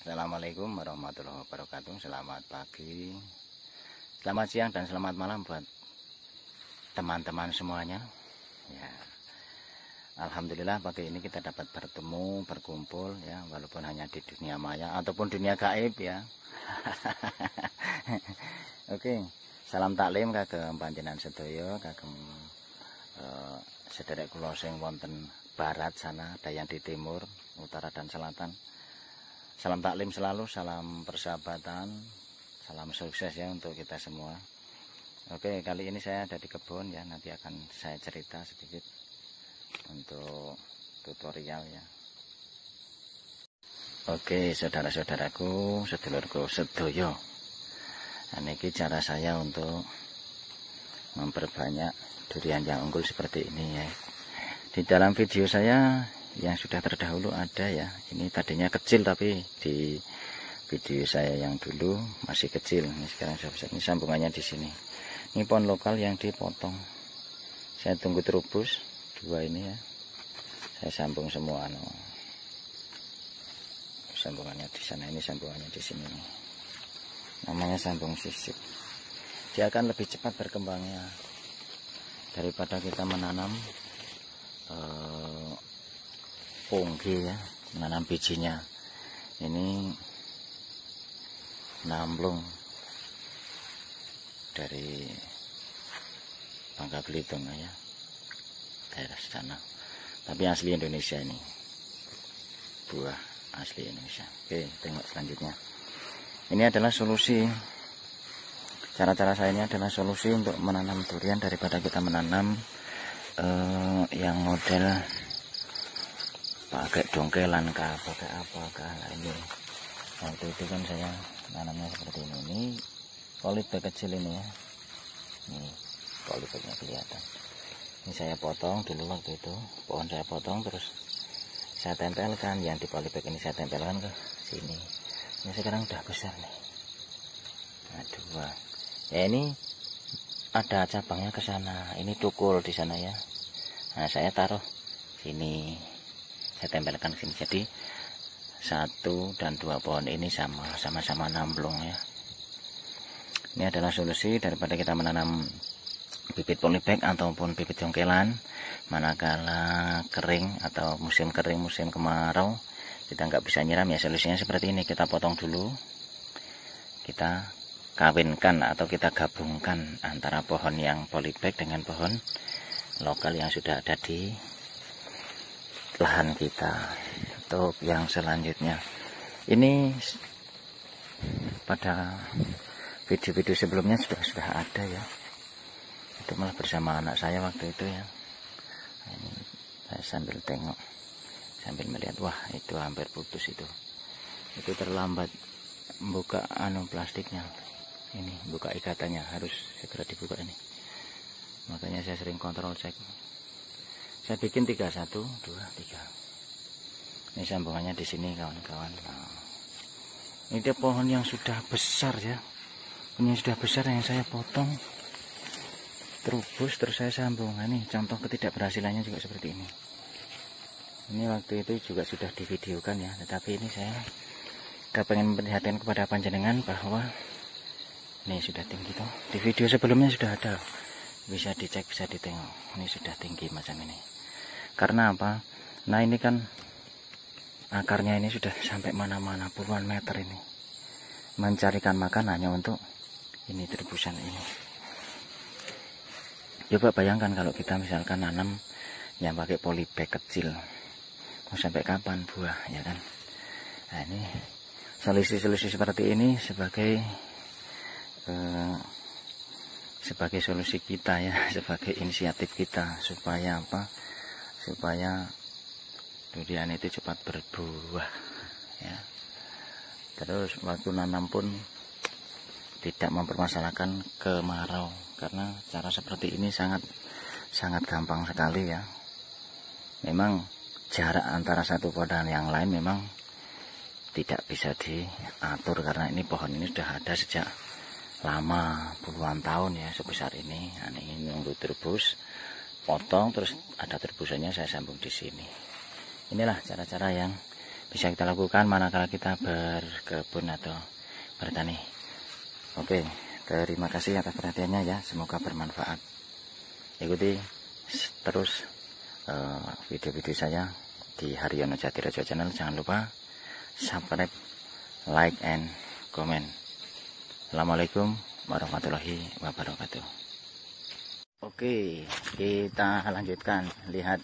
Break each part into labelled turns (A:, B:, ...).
A: Assalamualaikum warahmatullahi wabarakatuh. Selamat pagi, selamat siang, dan selamat malam buat teman-teman semuanya ya. Alhamdulillah pagi ini kita dapat bertemu, berkumpul ya, walaupun hanya di dunia maya ataupun dunia gaib ya. Oke, salam taklim kagem panjenengan sedaya, kagem sederek kula sing wonten barat sana, ada yang di timur, utara dan selatan. Salam taklim selalu, salam persahabatan, salam sukses ya untuk kita semua. Oke, kali ini saya ada di kebun ya, nanti akan saya cerita sedikit untuk tutorial ya. Oke, saudara-saudaraku, sedulurku sedoyo. Ini cara saya untuk memperbanyak durian yang unggul seperti ini ya. Di dalam video saya yang sudah terdahulu ada ya, ini tadinya kecil tapi di video saya yang dulu masih kecil, ini sekarang sudah besar. Ini sambungannya di sini, ini pohon lokal yang dipotong, saya tunggu terubus dua ini ya, saya sambung semua sambungannya di sana, ini sambungannya di sini nih. Namanya sambung sisip, dia akan lebih cepat berkembangnya daripada kita menanam pongge ya, menanam bijinya. Ini namblung dari Bangka Belitung ya, daerah sana, tapi asli Indonesia, ini buah asli Indonesia. Oke, tengok selanjutnya. Ini adalah solusi, cara-cara saya ini adalah solusi untuk menanam durian daripada kita menanam yang model pakai dongkelan kah, pakai apa kah. Nah, ini waktu itu kan saya nanamnya seperti ini. Ini polybag kecil ini ya, ini polybagnya kelihatan. Ini saya potong dulu waktu itu, pohon saya potong, terus saya tempelkan yang di polybag ini, saya tempelkan ke sini. Ini sekarang udah besar nih, nah dua ya. Ini ada cabangnya ke sana, ini tukul di sana ya. Nah, saya taruh sini, saya tempelkan ke sini. Jadi 1 dan 2 pohon ini sama-sama namblung ya. Ini adalah solusi daripada kita menanam bibit polybag ataupun bibit jongkelan manakala kering atau musim kering, musim kemarau, kita nggak bisa nyiram ya. Solusinya seperti ini, kita potong dulu, kita kawinkan atau kita gabungkan antara pohon yang polybag dengan pohon lokal yang sudah ada di lahan kita. Untuk yang selanjutnya, ini pada video-video sebelumnya sudah ada ya, itu malah bersama anak saya waktu itu ya. Ini saya sambil tengok, sambil melihat, wah itu hampir putus, itu terlambat buka plastiknya. Ini buka ikatannya, harus segera dibuka ini. Makanya saya sering kontrol cek. Saya bikin 3, 1, 2, 3. Ini sambungannya di sini kawan-kawan. Nah, ini dia pohon yang sudah besar ya. Ini sudah besar yang saya potong, terubus, terus saya sambung. Nah, ini contoh ketidakberhasilannya juga seperti ini. Ini waktu itu juga sudah divideokan ya, tetapi ini saya pengen memperlihatkan kepada panjenengan bahwa ini sudah tinggi toh. Di video sebelumnya sudah ada, bisa dicek, bisa ditengok. Ini sudah tinggi macam ini. Karena apa? Nah, ini kan akarnya ini sudah sampai mana-mana, puluhan meter ini, mencarikan makan hanya untuk ini terubusan ini. Coba bayangkan kalau kita misalkan nanam yang pakai polybag kecil, mau sampai kapan buah ya kan. Nah, ini solusi-solusi seperti ini sebagai solusi kita ya, sebagai inisiatif kita, supaya apa? Supaya durian itu cepat berbuah ya. Terus waktu nanam pun tidak mempermasalahkan kemarau, karena cara seperti ini sangat gampang sekali ya. Memang jarak antara satu pohon dan yang lain memang tidak bisa diatur, karena ini pohon ini sudah ada sejak lama, puluhan tahun ya, sebesar ini. Nah, ini nunggu terbus, potong, terus ada terbusannya saya sambung di sini. Inilah cara-cara yang bisa kita lakukan manakala kita berkebun atau bertani. Oke, terima kasih atas perhatiannya ya, semoga bermanfaat. Ikuti terus video-video saya di Haryono Jatirejo Channel. Jangan lupa subscribe, like, and comment. Assalamualaikum warahmatullahi wabarakatuh. Oke, kita lanjutkan. Lihat,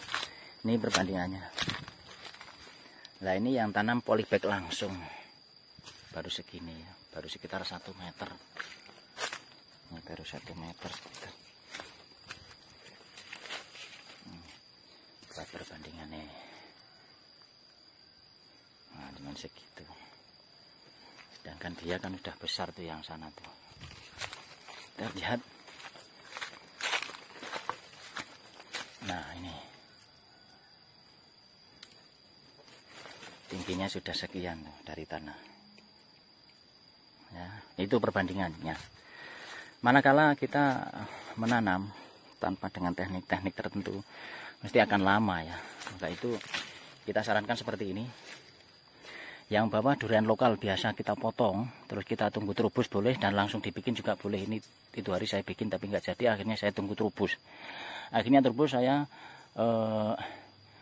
A: ini perbandingannya. Nah, ini yang tanam polybag langsung baru segini ya, baru sekitar 1 meter. Ini baru 1 meter sekitar. Buat perbandingannya. Nah, dengan segitu. Sedangkan dia kan udah besar tuh yang sana tuh. Kita lihat. Nah, ini tingginya sudah sekian tuh dari tanah ya, itu perbandingannya. Manakala kita menanam tanpa dengan teknik-teknik tertentu mesti akan lama ya, maka itu kita sarankan seperti ini. Yang bawah durian lokal biasa kita potong, terus kita tunggu terubus boleh, dan langsung dibikin juga boleh. Ini itu hari saya bikin tapi nggak jadi, akhirnya saya tunggu terubus. Akhirnya terubus saya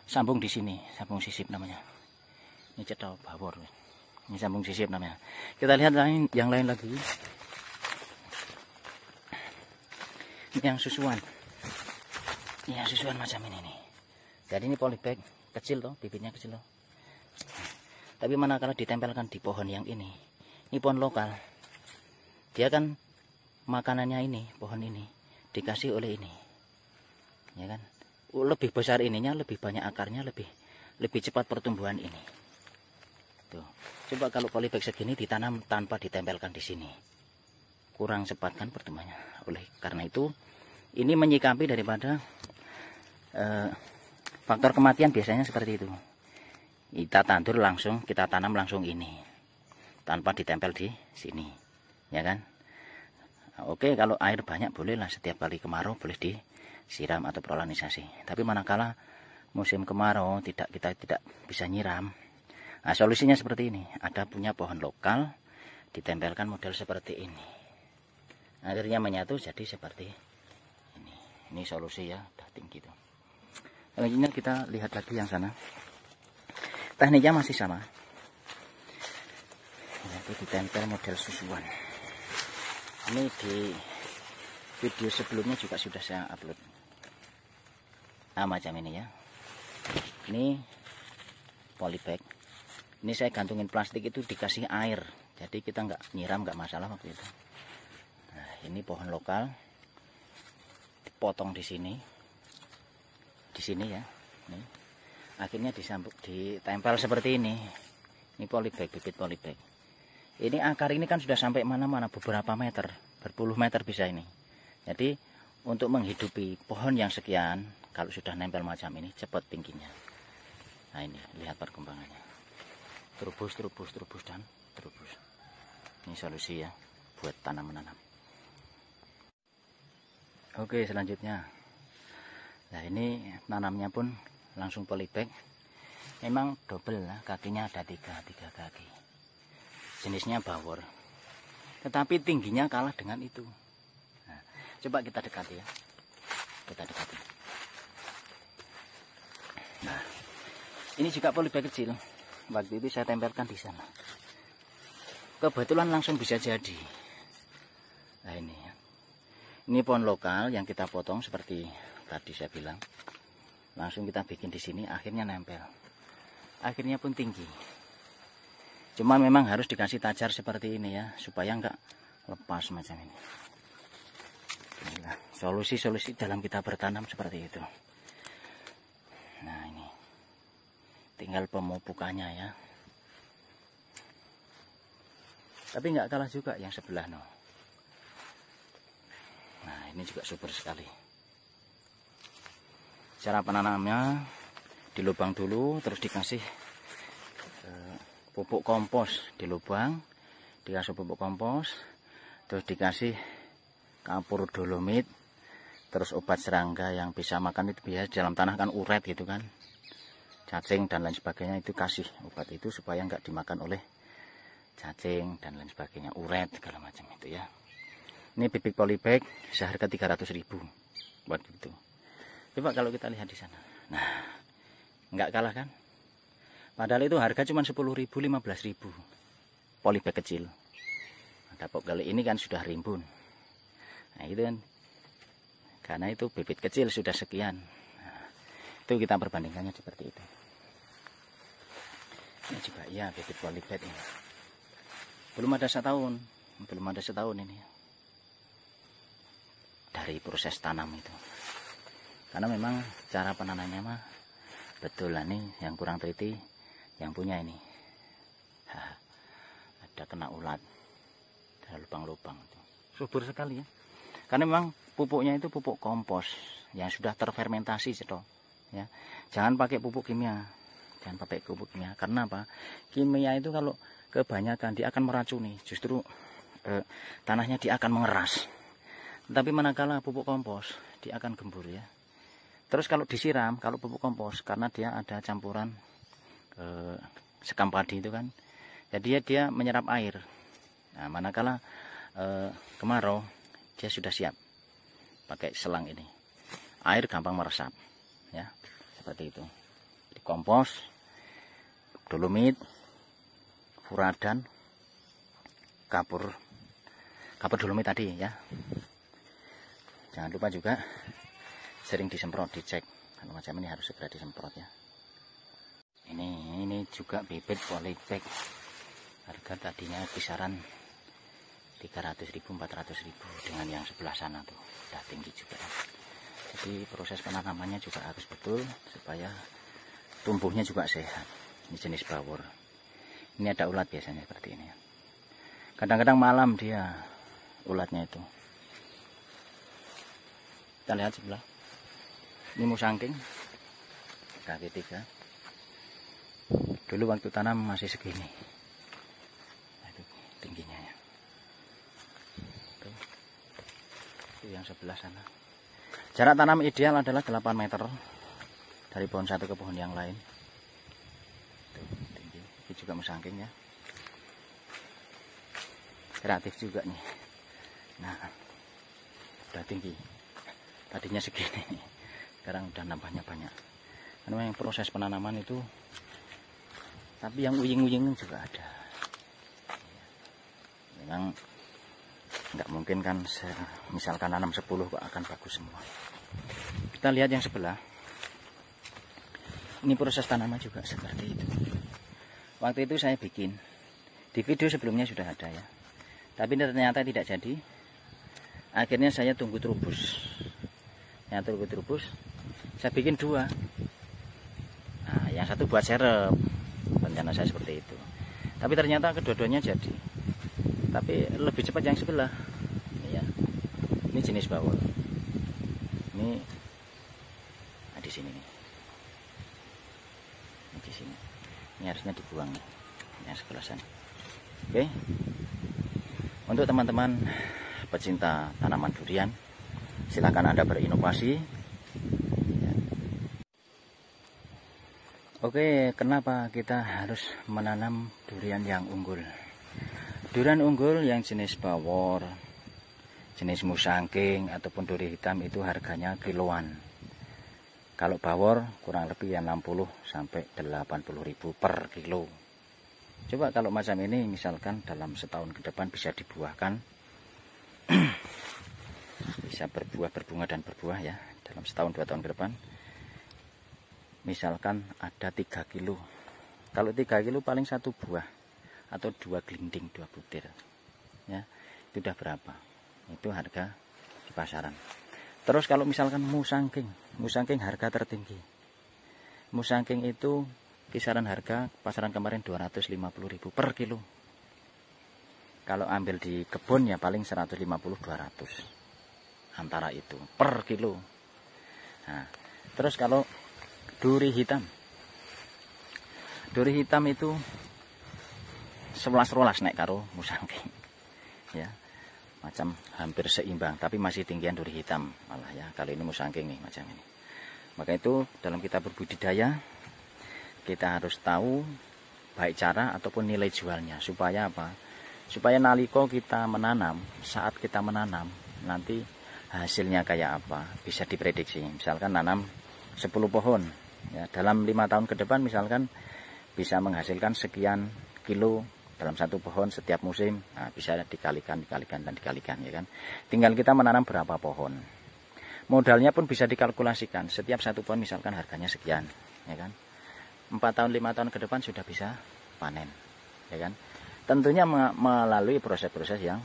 A: sambung di sini, sambung sisip namanya. Ini cedak bawor, ini sambung sisip namanya. Kita lihat yang lain lagi. Ini yang susuan, ini yang susuan macam ini nih. Jadi ini polybag kecil toh, bibitnya kecil toh. Tapi manakala ditempelkan di pohon yang ini pohon lokal, dia kan makanannya ini, pohon ini dikasih oleh ini, ya kan? Lebih besar ininya, lebih banyak akarnya, lebih cepat pertumbuhan ini. Tuh, coba kalau polybag segini ditanam tanpa ditempelkan di sini, kurang cepat kan pertumbuhannya. Oleh karena itu, ini menyikapi daripada faktor kematian biasanya seperti itu. Kita tandur langsung, kita tanam langsung ini, tanpa ditempel di sini, ya kan? Oke, kalau air banyak bolehlah setiap kali kemarau boleh disiram atau prolanisasi. Tapi manakala musim kemarau kita tidak bisa nyiram, nah, solusinya seperti ini. Ada punya pohon lokal, ditempelkan model seperti ini, akhirnya menyatu jadi seperti ini. Ini solusi ya, udah tinggi tuh. Selanjutnya kita lihat lagi yang sana. Tekniknya masih sama, yaitu ditempel model susuan. Ini di video sebelumnya juga sudah saya upload. Nah, macam ini ya. Ini polybag. Ini saya gantungin plastik itu dikasih air, jadi kita nggak nyiram, nggak masalah waktu itu. Nah, ini pohon lokal, dipotong di sini ya. Nih. Akhirnya disambung, ditempel seperti ini. Ini polybag, bibit polybag. Ini akar ini kan sudah sampai mana-mana, beberapa meter, berpuluh meter bisa ini. Jadi untuk menghidupi pohon yang sekian, kalau sudah nempel macam ini cepat tingginya. Nah, ini lihat perkembangannya. Terubus dan terubus. Ini solusi ya buat tanam menanam. Oke, selanjutnya. Nah, ini tanamnya pun langsung polybag. Memang double lah, kakinya ada tiga kaki. Jenisnya bawor, tetapi tingginya kalah dengan itu. Nah, coba kita dekati ya, kita dekati. Nah, ini juga polybag kecil. Waktu itu saya tempelkan di sana. Kebetulan langsung bisa jadi. Nah, ini ya. Ini pohon lokal yang kita potong seperti tadi saya bilang. Langsung kita bikin di sini, akhirnya nempel. Akhirnya pun tinggi. Cuma memang harus dikasih tajar seperti ini ya, supaya enggak lepas macam ini. Inilah solusi-solusi dalam kita bertanam seperti itu. Nah, ini tinggal pemupukannya ya. Tapi nggak kalah juga yang sebelah no. Nah, ini juga super sekali. Cara penanamnya, di lubang dulu, terus dikasih pupuk kompos di lubang, dikasih pupuk kompos, terus dikasih kapur dolomit, terus obat serangga yang bisa makan itu biasa dalam tanah kan uret gitu kan. cacing dan lain sebagainya, itu kasih obat itu supaya nggak dimakan oleh cacing dan lain sebagainya, uret segala macam itu ya. Ini bibit polybag seharga 300.000 buat itu. Coba kalau kita lihat di sana, nah nggak kalah kan? Padahal itu harga cuma 10.000, 15.000 polybag kecil. Ada kali ini kan sudah rimbun. Nah itu kan, karena itu bibit kecil sudah sekian. Nah, itu kita perbandingkannya seperti itu. Ini juga ya bibit polybag ini. Belum ada setahun ini dari proses tanam itu. Karena memang cara penanamnya mah betul lah nih, yang kurang teliti yang punya ini. Ada kena ulat, ada lubang-lubang. Subur sekali ya. Karena memang pupuknya itu pupuk kompos yang sudah terfermentasi cetok. Ya, jangan pakai pupuk kimia. Jangan pakai pupuk kimia. Karena apa? Kimia itu kalau kebanyakan dia akan meracuni. Justru tanahnya dia akan mengeras. Tapi manakala pupuk kompos dia akan gembur ya. Terus kalau disiram, kalau pupuk kompos, karena dia ada campuran sekam padi itu kan, jadi dia menyerap air. Nah, manakala kemarau, dia sudah siap pakai selang ini, air gampang meresap ya, seperti itu. Di kompos, dolomit, furadan, kapur dolomit tadi ya. Jangan lupa juga sering disemprot, dicek. Kalau macam ini harus segera disemprot ya. Ini juga bibit polybag. Harga tadinya kisaran 300.000, 400.000 dengan yang sebelah sana tuh. Udah tinggi juga. Jadi proses penanamannya juga harus betul supaya tumbuhnya juga sehat. Ini jenis bawor. Ini ada ulat biasanya seperti ini. Kadang-kadang malam dia ulatnya itu. Kita lihat sebelah. Ini musangking kaki 3. Dulu waktu tanam masih segini. Itu tingginya ya. Itu yang sebelah sana. Jarak tanam ideal adalah 8 meter dari pohon satu ke pohon yang lain. Itu tinggi. Ini juga musangking ya. Kreatif juga nih. Nah, udah tinggi. Tadinya segini, sekarang udah nambahnya banyak. Karena yang proses penanaman itu, tapi yang uying-uying juga ada. Memang nggak mungkin kan, misalkan nanam 10 kok akan bagus semua. Kita lihat yang sebelah. Ini proses tanaman juga seperti itu. Waktu itu saya bikin, di video sebelumnya sudah ada ya. Tapi ternyata tidak jadi. Akhirnya saya tunggu trubus. Yang tunggu trubus, saya bikin 2. Nah, yang satu buat serep. Rencana saya seperti itu. Tapi ternyata kedua-duanya jadi. Tapi lebih cepat yang sebelah. Ini ya. Ini jenis bawor. Ini di sini nih. Ini di sini. Ini harusnya dibuang nih. Yang sebelah sana. Oke. Untuk teman-teman pecinta tanaman durian, silakan Anda berinovasi. Oke, kenapa kita harus menanam durian yang unggul? Durian unggul yang jenis bawor, jenis musangking ataupun duri hitam itu harganya kiloan. Kalau bawor kurang lebih ya 60 sampai 80.000 per kilo. Coba kalau macam ini misalkan dalam setahun ke depan bisa dibuahkan, bisa berbuah, berbunga dan berbuah ya dalam setahun 2 tahun ke depan. Misalkan ada 3 kilo. Kalau 3 kilo paling 1 buah atau 2 gelinding, 2 butir. Ya, itu udah berapa? Itu harga di pasaran. Terus kalau misalkan musangking harga tertinggi. Musangking itu kisaran harga pasaran kemarin 250.000 per kilo. Kalau ambil di kebun ya paling 150-200. Antara itu per kilo. Nah, terus kalau duri hitam itu 11-12 naik karo musangking ya, macam hampir seimbang, tapi masih tinggian duri hitam malah ya. Kalau ini musangking nih macam ini. Maka itu dalam kita berbudidaya kita harus tahu baik cara ataupun nilai jualnya. Supaya apa? Supaya naliko kita menanam, saat kita menanam nanti hasilnya kayak apa bisa diprediksi. Misalkan nanam 10 pohon ya, dalam 5 tahun ke depan misalkan bisa menghasilkan sekian kilo dalam satu pohon setiap musim. Nah, bisa dikalikan ya kan. Tinggal kita menanam berapa pohon. Modalnya pun bisa dikalkulasikan. Setiap satu pohon misalkan harganya sekian, ya kan. 4 tahun 5 tahun ke depan sudah bisa panen, ya kan. Tentunya melalui proses-proses yang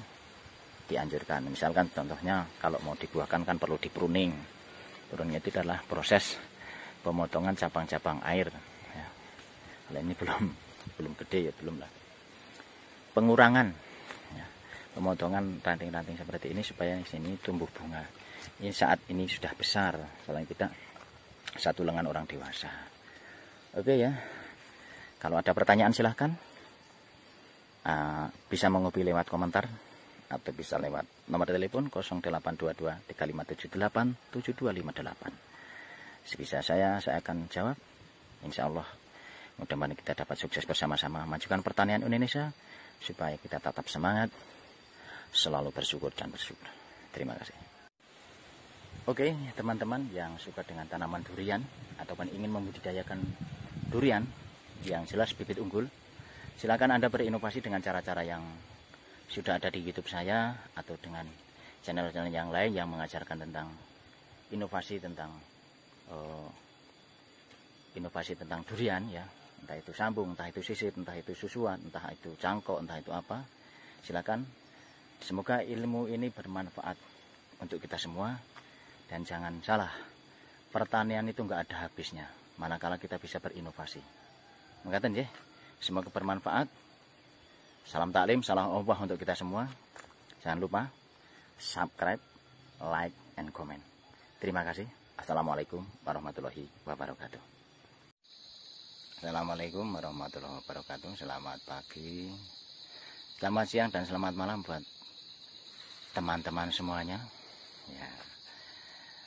A: dianjurkan. Misalkan contohnya kalau mau dibuahkan kan perlu di-pruning. Pruning itu adalah proses pemotongan cabang-cabang air. Ya. Kalau ini belum gede ya, belum lah. Pengurangan, ya. Pemotongan ranting-ranting seperti ini supaya di sini tumbuh bunga. Ini saat ini sudah besar, paling tidak satu lengan orang dewasa. Oke ya. Kalau ada pertanyaan silahkan. Bisa menghubungi lewat komentar atau bisa lewat nomor telepon 0822 3578 7258. Sebisa saya akan jawab. Insya Allah mudah-mudahan kita dapat sukses bersama-sama majukan pertanian Indonesia supaya kita tetap semangat, selalu bersyukur dan bersyukur. Terima kasih. Oke, teman-teman yang suka dengan tanaman durian ataupun ingin membudidayakan durian yang jelas bibit unggul, silakan Anda berinovasi dengan cara-cara yang sudah ada di YouTube saya atau dengan channel-channel yang lain yang mengajarkan tentang inovasi tentang durian ya. Entah itu sambung, entah itu sisit, entah itu susuan, entah itu cangkok, entah itu apa. Silakan. Semoga ilmu ini bermanfaat untuk kita semua. Dan jangan salah, pertanian itu enggak ada habisnya manakala kita bisa berinovasi. Mengatakan ya, semoga bermanfaat. Salam taklim, salam Allah untuk kita semua. Jangan lupa subscribe, like, and comment. Terima kasih. Assalamualaikum warahmatullahi wabarakatuh. Assalamualaikum warahmatullahi wabarakatuh. Selamat pagi, selamat siang, dan selamat malam buat teman-teman semuanya ya.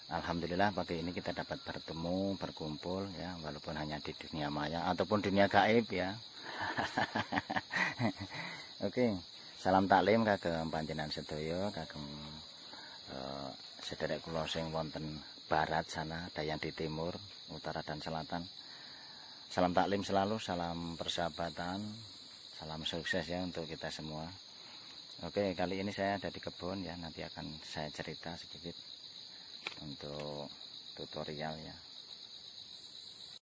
A: Alhamdulillah pagi ini kita dapat bertemu, berkumpul ya, walaupun hanya di dunia maya ataupun dunia gaib ya. Oke, salam taklim kagem panjenengan sedaya, kagem sederek kula sing wonten barat sana, daya di timur, utara dan selatan. Salam taklim selalu, salam persahabatan, salam sukses ya untuk kita semua. Oke, kali ini saya ada di kebun ya, nanti akan saya cerita sedikit untuk tutorial ya.